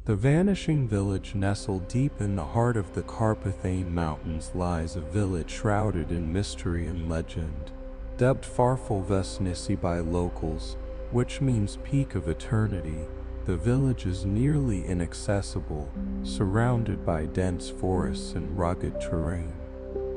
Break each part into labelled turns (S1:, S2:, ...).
S1: The Vanishing Village, nestled deep in the heart of the Carpathian Mountains, lies a village shrouded in mystery and legend. Dubbed Vârful Veșniciei by locals, which means peak of eternity, the village is nearly inaccessible, surrounded by dense forests and rugged terrain.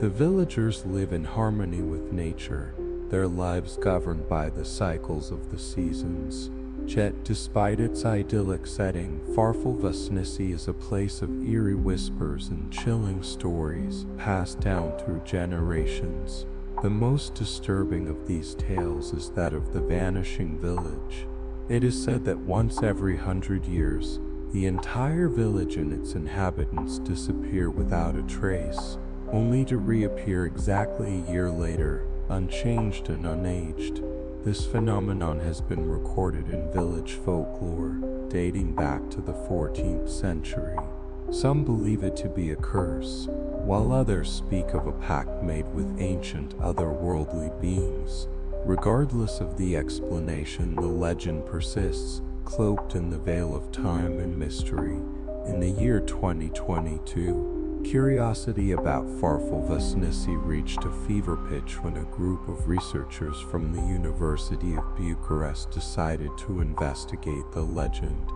S1: The villagers live in harmony with nature, their lives governed by the cycles of the seasons. Yet, despite its idyllic setting, Vârful Veșniciei is a place of eerie whispers and chilling stories passed down through generations. The most disturbing of these tales is that of the Vanishing Village. It is said that once every 100 years, the entire village and its inhabitants disappear without a trace, only to reappear exactly a year later, unchanged and unaged. This phenomenon has been recorded in village folklore, dating back to the 14th century. Some believe it to be a curse, while others speak of a pact made with ancient otherworldly beings. Regardless of the explanation, the legend persists, cloaked in the veil of time and mystery. In the year 2022, curiosity about Vârful Veșniciei reached a fever pitch when a group of researchers from the University of Bucharest decided to investigate the legend.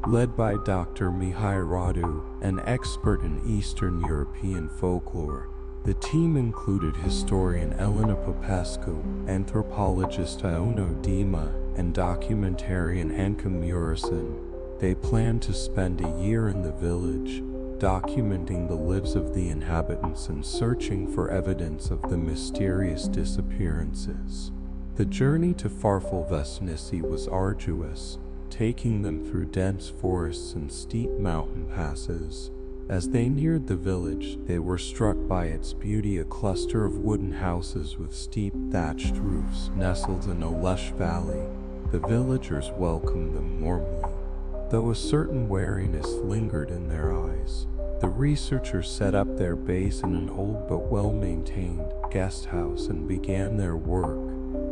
S1: Led by Dr. Mihai Radu, an expert in Eastern European folklore, the team included historian Elena Popescu, anthropologist Ioan Dima, and documentarian Anca Mureșan. They planned to spend a year in the village, documenting the lives of the inhabitants and searching for evidence of the mysterious disappearances. The journey to Vârful Veșniciei was arduous, taking them through dense forests and steep mountain passes. As they neared the village, they were struck by its beauty, a cluster of wooden houses with steep thatched roofs nestled in a lush valley. The villagers welcomed them warmly, though a certain wariness lingered in their eyes. The researchers set up their base in an old but well-maintained guest house and began their work.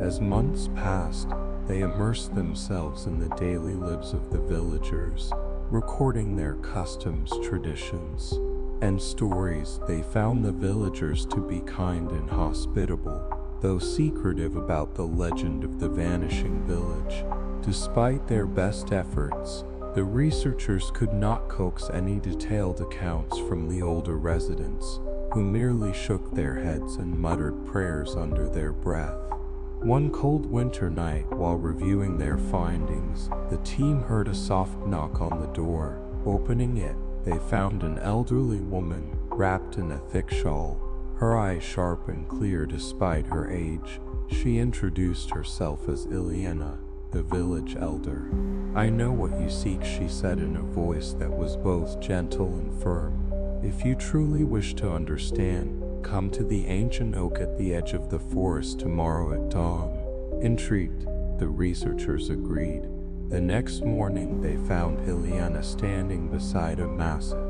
S1: As months passed, they immersed themselves in the daily lives of the villagers, recording their customs, traditions, and stories. They found the villagers to be kind and hospitable, though secretive about the legend of the Vanishing Village. Despite their best efforts, the researchers could not coax any detailed accounts from the older residents, who merely shook their heads and muttered prayers under their breath. One cold winter night, while reviewing their findings, the team heard a soft knock on the door. Opening it, they found an elderly woman, wrapped in a thick shawl, her eyes sharp and clear despite her age. She introduced herself as Elena, the village elder. "I know what you seek," she said in a voice that was both gentle and firm. "If you truly wish to understand, come to the ancient oak at the edge of the forest tomorrow at dawn." Intrigued, the researchers agreed. The next morning they found Elena standing beside a massive,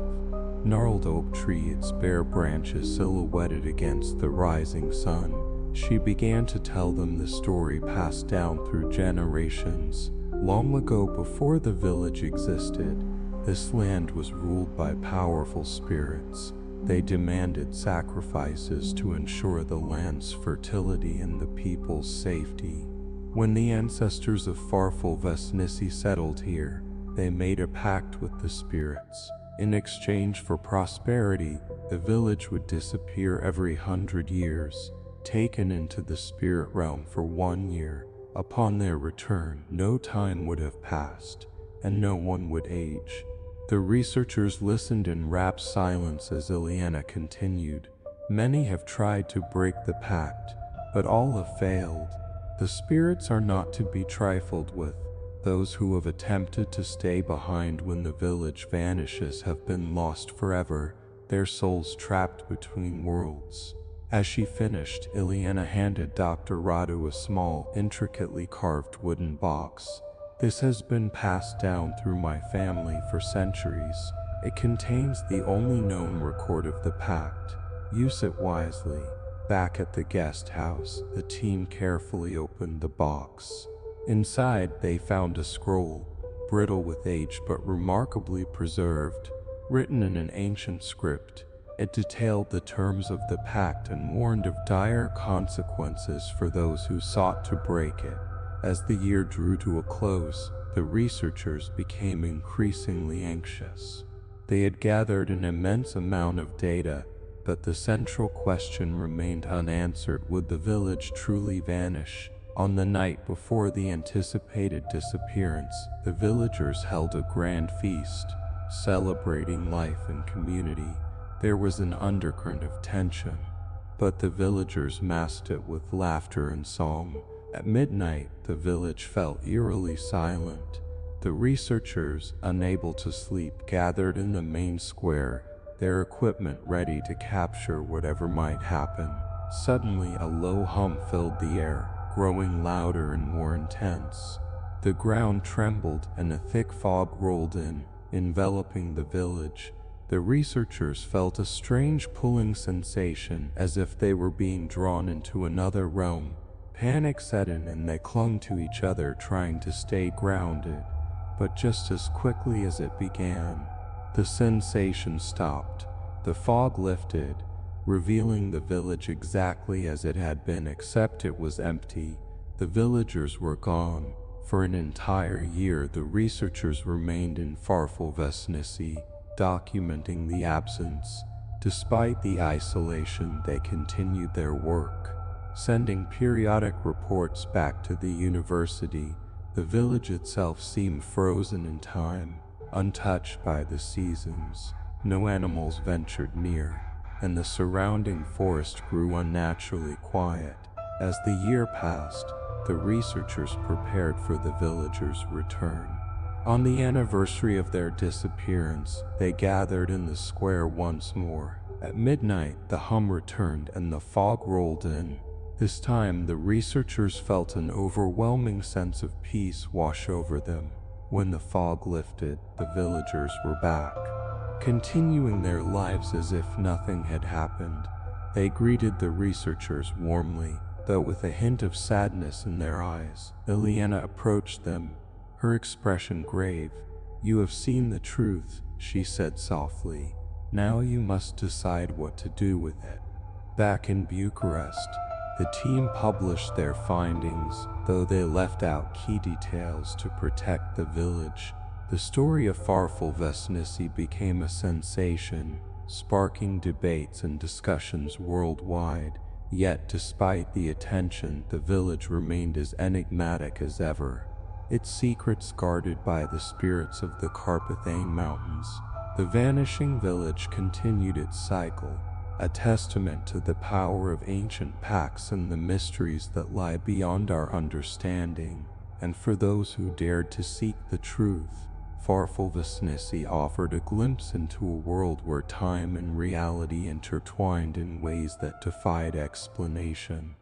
S1: gnarled oak tree, its bare branches silhouetted against the rising sun. She began to tell them the story passed down through generations. Long ago, before the village existed, this land was ruled by powerful spirits. They demanded sacrifices to ensure the land's fertility and the people's safety. When the ancestors of Vârful Veșniciei settled here, they made a pact with the spirits. In exchange for prosperity, the village would disappear every 100 years, taken into the spirit realm for 1 year. Upon their return, no time would have passed, and no one would age. The researchers listened in rapt silence as Elena continued. "Many have tried to break the pact, but all have failed. The spirits are not to be trifled with. Those who have attempted to stay behind when the village vanishes have been lost forever, their souls trapped between worlds." As she finished, Elena handed Dr. Radu a small, intricately carved wooden box. "This has been passed down through my family for centuries. It contains the only known record of the pact. Use it wisely." Back at the guest house, the team carefully opened the box. Inside, they found a scroll, brittle with age but remarkably preserved. Written in an ancient script, it detailed the terms of the pact and warned of dire consequences for those who sought to break it. As the year drew to a close, the researchers became increasingly anxious. They had gathered an immense amount of data, but the central question remained unanswered: would the village truly vanish? On the night before the anticipated disappearance, the villagers held a grand feast, celebrating life and community. There was an undercurrent of tension, but the villagers masked it with laughter and song. At midnight, the village fell eerily silent. The researchers, unable to sleep, gathered in the main square, their equipment ready to capture whatever might happen. Suddenly, a low hum filled the air, growing louder and more intense. The ground trembled and a thick fog rolled in, enveloping the village. The researchers felt a strange pulling sensation, as if they were being drawn into another realm. Panic set in and they clung to each other, trying to stay grounded. But just as quickly as it began, the sensation stopped. The fog lifted, revealing the village exactly as it had been, except it was empty. The villagers were gone. For an entire year, the researchers remained in Vârful Veșniciei, documenting the absence. Despite the isolation, they continued their work, sending periodic reports back to the university. The village itself seemed frozen in time, untouched by the seasons. No animals ventured near, and the surrounding forest grew unnaturally quiet. As the year passed, the researchers prepared for the villagers' return. On the anniversary of their disappearance, they gathered in the square once more. At midnight, the hum returned and the fog rolled in. This time, the researchers felt an overwhelming sense of peace wash over them. When the fog lifted, the villagers were back, continuing their lives as if nothing had happened. They greeted the researchers warmly, though with a hint of sadness in their eyes. Elena approached them, her expression grave. "You have seen the truth," she said softly. "Now you must decide what to do with it." Back in Bucharest, the team published their findings, though they left out key details to protect the village. The story of Vârful Veșniciei became a sensation, sparking debates and discussions worldwide. Yet, despite the attention, the village remained as enigmatic as ever, its secrets guarded by the spirits of the Carpathian Mountains. The Vanishing Village continued its cycle, a testament to the power of ancient pacts and the mysteries that lie beyond our understanding. And for those who dared to seek the truth, Vârful Veșniciei offered a glimpse into a world where time and reality intertwined in ways that defied explanation.